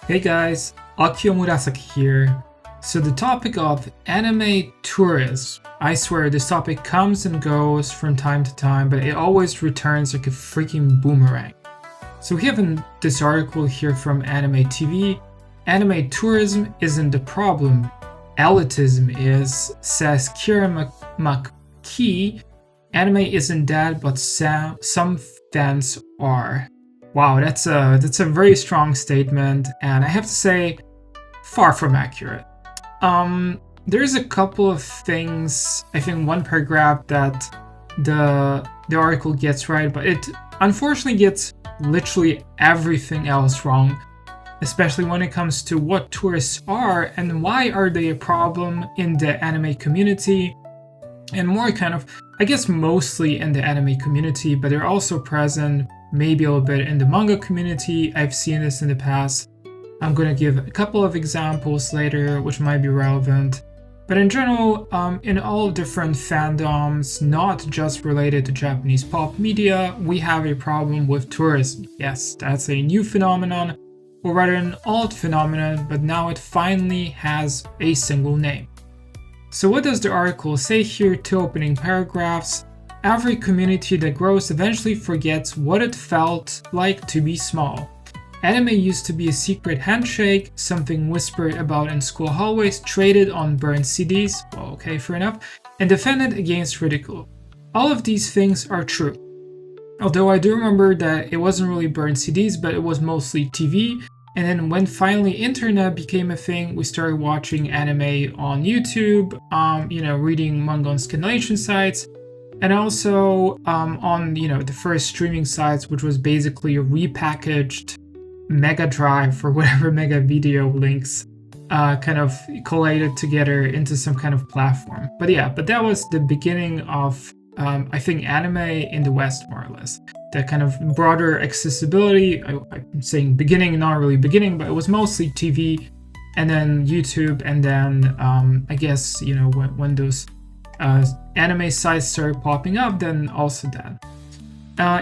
Hey guys, Akio Murasaki here. So the topic of anime tourists, I swear this topic comes and goes from time to time, but it always returns like a freaking boomerang. So we have this article here from Anime TV. Anime tourism isn't the problem. Elitism is, says Kira McKee. Anime isn't dead, but some fans are. Wow, that's a very strong statement, and I have to say, far from accurate. There's a couple of things, I think one paragraph that the article gets right, but it unfortunately gets literally everything else wrong, especially when it comes to what tourists are and why are they a problem in the anime community, and more kind of, I guess mostly in the anime community, but they're also present maybe a little bit in the manga community. I've seen this in the past. I'm going to give a couple of examples later which might be relevant. But in general, in all different fandoms, not just related to Japanese pop media, we have a problem with tourism. Yes, that's a new phenomenon, or rather an old phenomenon, but now it finally has a single name. So what does the article say here? Two opening paragraphs. Every community that grows eventually forgets what it felt like to be small. Anime used to be a secret handshake, something whispered about in school hallways, traded on burned CDs, well, okay, fair enough, and defended against ridicule. All of these things are true. Although I do remember that it wasn't really burned CDs, but it was mostly TV, and then when finally internet became a thing, we started watching anime on YouTube, reading manga on scanlation sites, and also on the first streaming sites, which was basically a repackaged Mega Drive or whatever Mega Video links kind of collated together into some kind of platform. But that was the beginning of I think anime in the West, more or less. That kind of broader accessibility. I'm saying beginning, not really beginning, but it was mostly TV, and then YouTube, and then I guess when those anime sites started popping up, then also that.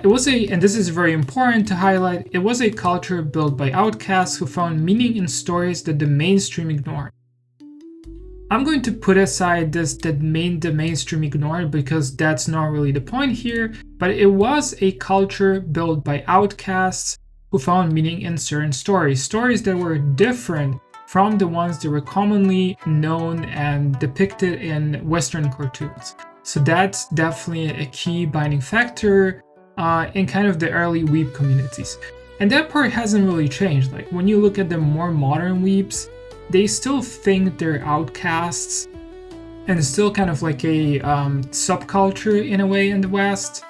It was and this is very important to highlight, it was a culture built by outcasts who found meaning in stories that the mainstream ignored. I'm going to put aside the mainstream ignored because that's not really the point here, but it was a culture built by outcasts who found meaning in certain stories that were different from the ones that were commonly known and depicted in Western cartoons. So that's definitely a key binding factor in kind of the early weeb communities. And that part hasn't really changed. Like when you look at the more modern weebs, they still think they're outcasts and still kind of like a subculture in a way in the West.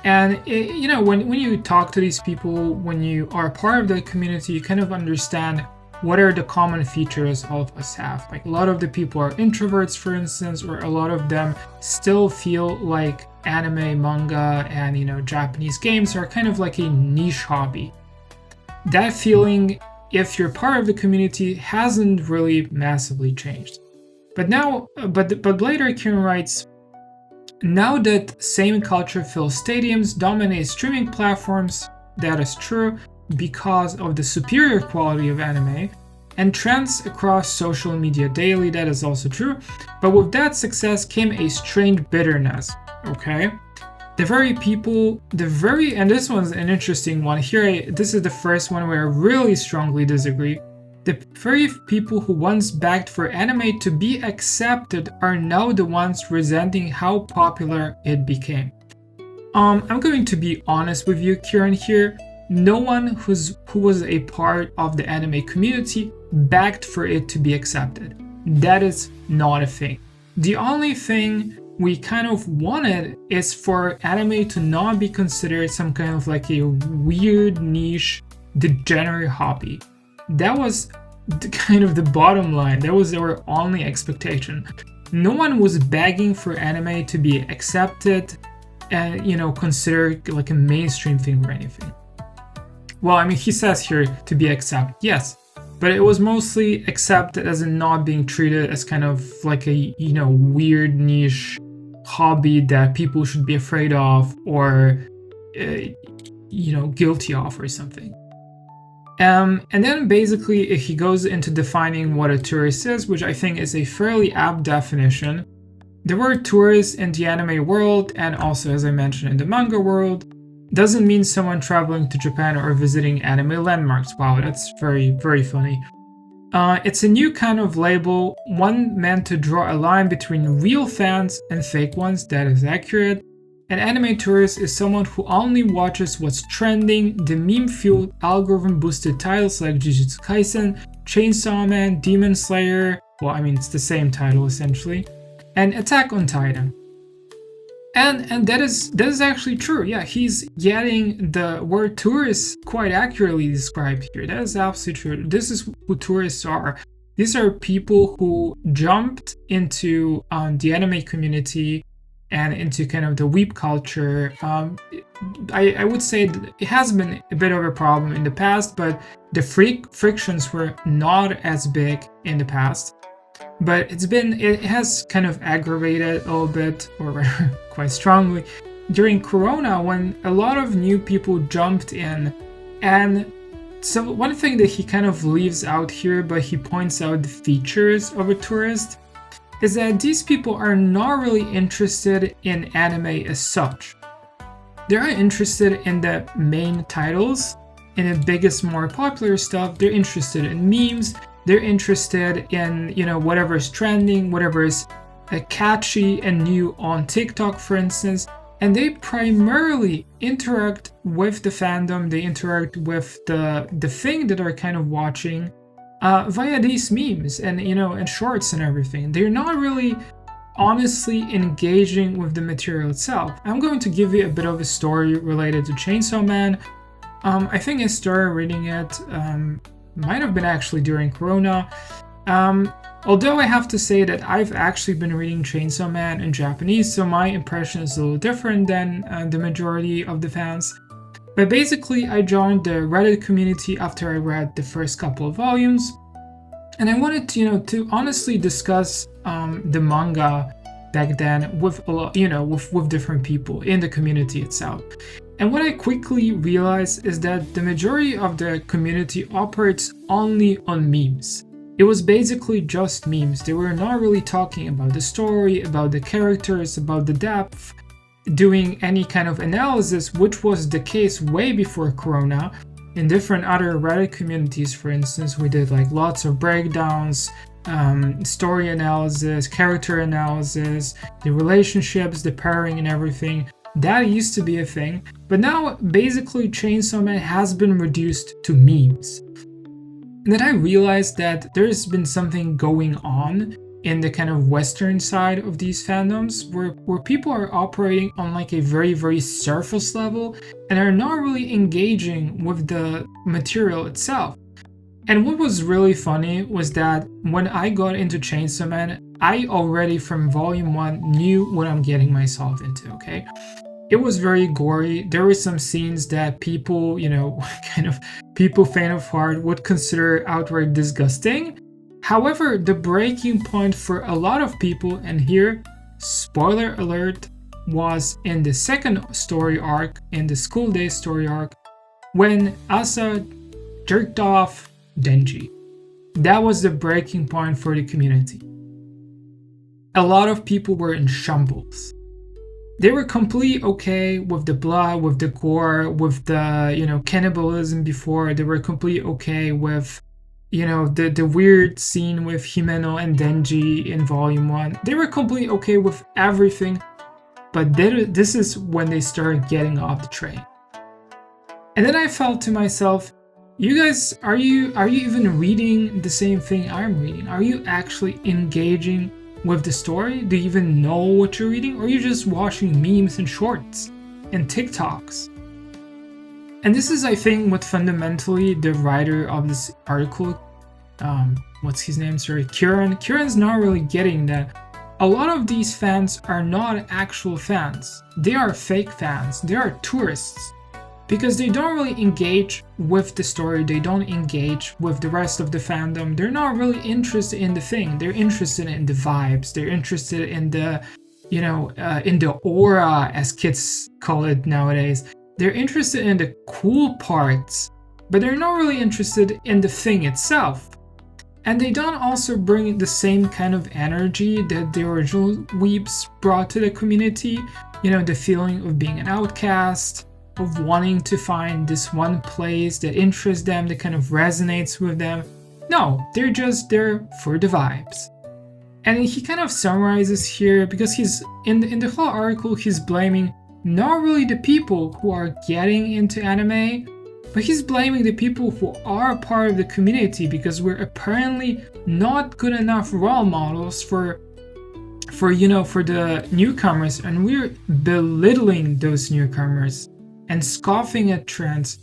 And when you talk to these people, when you are part of the community, you kind of understand what are the common features all of us have. Like a lot of the people are introverts, for instance, or a lot of them still feel like anime, manga, and Japanese games are kind of like a niche hobby. That feeling, if you're part of the community, hasn't really massively changed. But later Kieran writes, now that same culture fills stadiums, dominates streaming platforms, that is true, because of the superior quality of anime, and trends across social media daily, that is also true. But with that success came a strange bitterness, okay? And this one's an interesting one. This is the first one where I really strongly disagree. The very people who once begged for anime to be accepted are now the ones resenting how popular it became. I'm going to be honest with you, Kieran, here. No one who was a part of the anime community begged for it to be accepted. That is not a thing. The only thing we kind of wanted is for anime to not be considered some kind of like a weird niche degenerate hobby. That was kind of the bottom line. That was our only expectation. No one was begging for anime to be accepted and considered like a mainstream thing or anything. Well, I mean, he says here to be accepted, yes, but it was mostly accepted as in not being treated as kind of like a weird niche hobby that people should be afraid of or guilty of or something. And then basically he goes into defining what a tourist is, which I think is a fairly apt definition. The word tourist in the anime world, and also as I mentioned in the manga world, doesn't mean someone traveling to Japan or visiting anime landmarks. Wow, that's very, very funny. It's a new kind of label, one meant to draw a line between real fans and fake ones that is accurate. An anime tourist is someone who only watches what's trending, the meme-fueled, algorithm-boosted titles like Jujutsu Kaisen, Chainsaw Man, Demon Slayer, well, I mean, it's the same title essentially, and Attack on Titan. And that is actually true. Yeah, he's getting the word tourist quite accurately described here. That is absolutely true. This is who tourists are. These are people who jumped into the anime community and into kind of the weeb culture. I would say that it has been a bit of a problem in the past, but the frictions were not as big in the past. But it has kind of aggravated a little bit, or quite strongly, during Corona when a lot of new people jumped in. And so one thing that he kind of leaves out here, but he points out the features of a tourist, is that these people are not really interested in anime as such. They're interested in the main titles, in the biggest, more popular stuff. They're interested in memes. They're interested in, whatever is trending, whatever is catchy and new on TikTok, for instance. And they primarily interact with the fandom. They interact with the thing that they're kind of watching via these memes and, and shorts and everything. They're not really honestly engaging with the material itself. I'm going to give you a bit of a story related to Chainsaw Man. I think I started reading it might have been actually during Corona. Although I have to say that I've actually been reading Chainsaw Man in Japanese, so my impression is a little different than the majority of the fans. But basically, I joined the Reddit community after I read the first couple of volumes, and I wanted to, to honestly discuss the manga back then with a lot, with different people in the community itself. And what I quickly realized is that the majority of the community operates only on memes. It was basically just memes. They were not really talking about the story, about the characters, about the depth, doing any kind of analysis, which was the case way before Corona. In different other Reddit communities, for instance, we did like lots of breakdowns, story analysis, character analysis, the relationships, the pairing and everything. That used to be a thing, but now basically Chainsaw Man has been reduced to memes. And then I realized that there's been something going on in the kind of Western side of these fandoms where people are operating on like a very, very surface level and are not really engaging with the material itself. And what was really funny was that when I got into Chainsaw Man, I already from volume 1 knew what I'm getting myself into, okay? It was very gory. There were some scenes that people, kind of people faint of heart would consider outright disgusting. However, the breaking point for a lot of people, and here, spoiler alert, was in the second story arc, in the school day story arc, when Asa jerked off Denji. That was the breaking point for the community. A lot of people were in shambles. They were completely okay with the blood, with the gore, with the, cannibalism before. They were completely okay with, the weird scene with Himeno and Denji in volume 1. They were completely okay with everything, but this is when they started getting off the train. And then I felt to myself, you guys, are you even reading the same thing I'm reading? Are you actually engaging with the story? Do you even know what you're reading? Or are you just watching memes and shorts and TikToks? And this is, I think, what fundamentally the writer of this article, what's his name? Sorry, Kieran's not really getting that. A lot of these fans are not actual fans. They are fake fans. They are tourists. Because they don't really engage with the story, they don't engage with the rest of the fandom. They're not really interested in the thing. They're interested in the vibes. They're interested in the, in the aura, as kids call it nowadays. They're interested in the cool parts but they're not really interested in the thing itself. And they don't also bring the same kind of energy that the original weeps brought to the community. You know, the feeling of being an outcast, of wanting to find this one place that interests them, that kind of resonates with them. No, they're just there for the vibes. And he kind of summarizes here, because he's in the whole article, he's blaming not really the people who are getting into anime, but he's blaming the people who are part of the community, because we're apparently not good enough role models for the newcomers, and we're belittling those newcomers and scoffing at trends.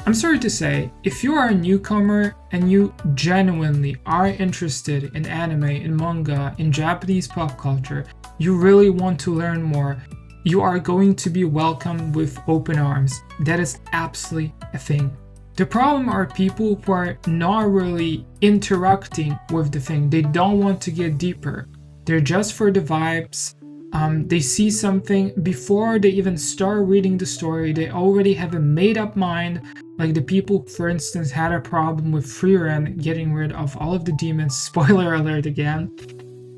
I'm sorry to say, if you are a newcomer and you genuinely are interested in anime, in manga, in Japanese pop culture, you really want to learn more, you are going to be welcomed with open arms. That is absolutely a thing. The problem are people who are not really interacting with the thing. They don't want to get deeper. They're just for the vibes. They see something before they even start reading the story. They already have a made-up mind. Like the people, for instance, had a problem with Freeran getting rid of all of the demons, spoiler alert again,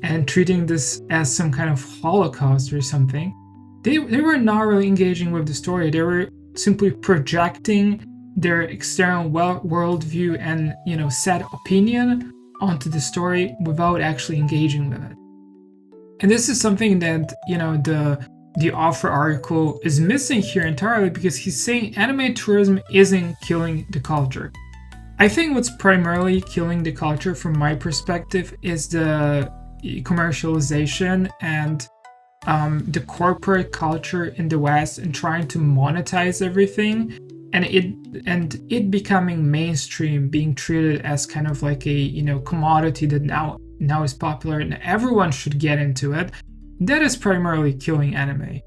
and treating this as some kind of holocaust or something. They were not really engaging with the story. They were simply projecting their external worldview and, set opinion onto the story without actually engaging with it. And this is something that, the author article is missing here entirely, because he's saying anime tourism isn't killing the culture. I think what's primarily killing the culture from my perspective is the commercialization and the corporate culture in the West, and trying to monetize everything, and it becoming mainstream, being treated as kind of like a commodity that now is popular and everyone should get into it. That is primarily killing anime.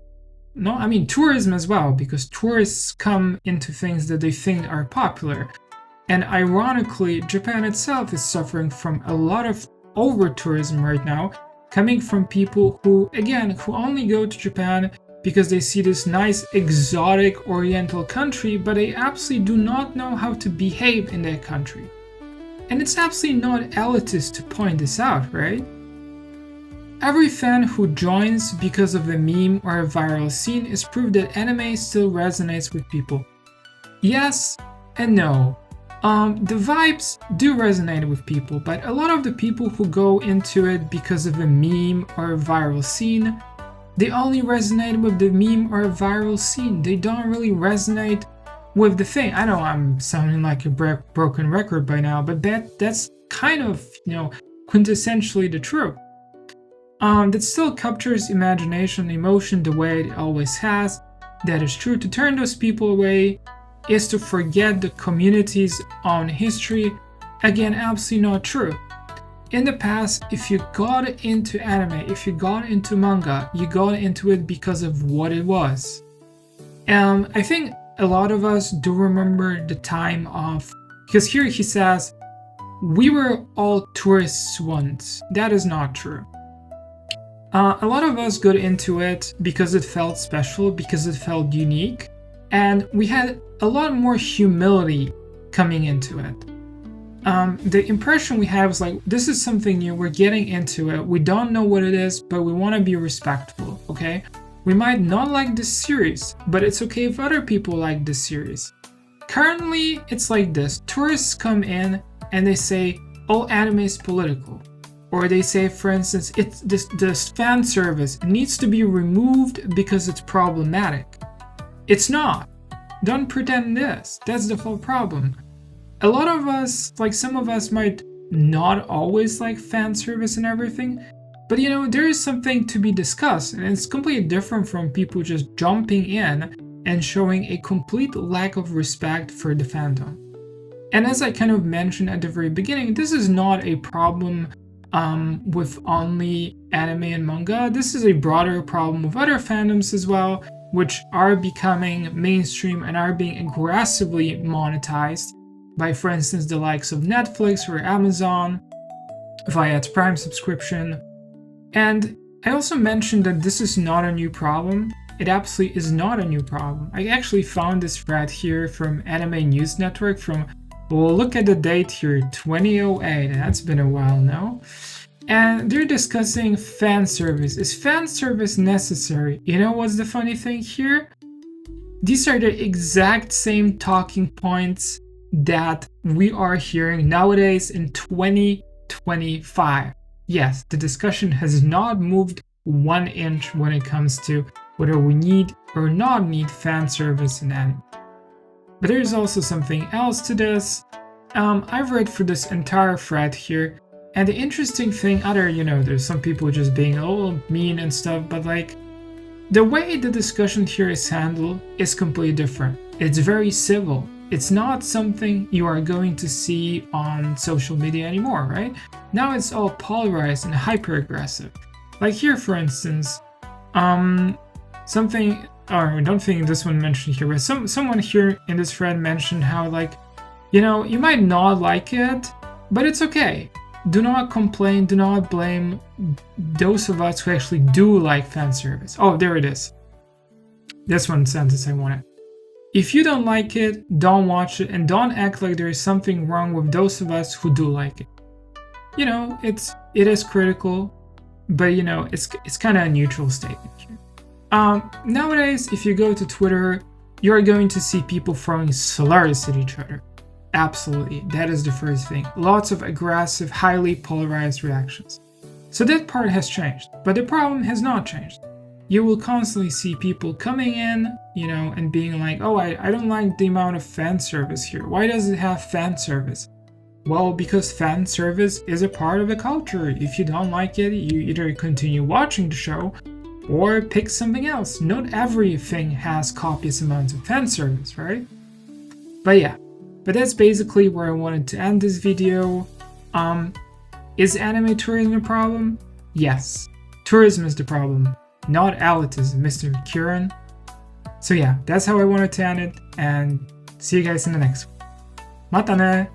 No, I mean tourism as well, because tourists come into things that they think are popular. And ironically, Japan itself is suffering from a lot of over-tourism right now, coming from people who only go to Japan because they see this nice exotic oriental country, but they absolutely do not know how to behave in that country. And it's absolutely not elitist to point this out, right? Every fan who joins because of a meme or a viral scene is proof that anime still resonates with people. Yes and no. The vibes do resonate with people, but a lot of the people who go into it because of a meme or a viral scene, they only resonate with the meme or a viral scene. They don't really resonate with the thing. I know I'm sounding like a broken record by now, but that's kind of, quintessentially the truth. That still captures imagination, emotion the way it always has. That is true. To turn those people away is to forget the community's own history. Again, absolutely not true. In the past, if you got into anime, if you got into manga, you got into it because of what it was. I think a lot of us do remember the time of, because here he says, we were all tourists once. That is not true. A lot of us got into it because it felt special, because it felt unique, and we had a lot more humility coming into it. The impression we had was like, this is something new, we're getting into it, we don't know what it is, but we want to be respectful, okay? We might not like this series, but it's okay if other people like this series. Currently, it's like this. Tourists come in and they say, oh, anime is political. Or they say, for instance, this fan service needs to be removed because it's problematic. It's not. Don't pretend this. That's the whole problem. A lot of us, like some of us, might not always like fan service and everything, but there is something to be discussed, and it's completely different from people just jumping in and showing a complete lack of respect for the fandom. And as I kind of mentioned at the very beginning, this is not a problem with only anime and manga. This is a broader problem with other fandoms as well, which are becoming mainstream and are being aggressively monetized by, for instance, the likes of Netflix or Amazon via its Prime subscription. And I also mentioned that this is not a new problem. it absolutely is not a new problem. I actually found this thread here from Anime News Network from, well, look at the date here, 2008, that's been a while now. And they're discussing fan service. Is fan service necessary? You know what's the funny thing here? These are the exact same talking points that we are hearing nowadays in 2025. Yes, the discussion has not moved 1 inch when it comes to whether we need or not need fan service in anime. But there's also something else to this. I've read through this entire thread here, and the interesting thing, there's some people just being a little mean and stuff, but like, the way the discussion here is handled is completely different. It's very civil. It's not something you are going to see on social media anymore, right? Now it's all polarized and hyper-aggressive. Like here, for instance, something, or I don't think this one mentioned here, but someone here in this thread mentioned how, like, you might not like it, but it's okay. Do not complain, do not blame those of us who actually do like fan service. Oh, there it is. This one sentence I wanted. If you don't like it, don't watch it, and don't act like there is something wrong with those of us who do like it. It is critical, but it's kind of a neutral statement here. Nowadays, if you go to Twitter, you're going to see people throwing slurs at each other. Absolutely, that is the first thing. Lots of aggressive, highly polarized reactions. So that part has changed, but the problem has not changed. You will constantly see people coming in, and being like, oh, I don't like the amount of fan service here. Why does it have fan service? Well, because fan service is a part of the culture. If you don't like it, you either continue watching the show or pick something else. Not everything has copious amounts of fan service, right? But yeah. But that's basically where I wanted to end this video. Is anime tourism a problem? Yes. Tourism is the problem, not elitism, Mr. Kieran. So yeah, that's how I wanted to end it, and see you guys in the next one. Mata ne!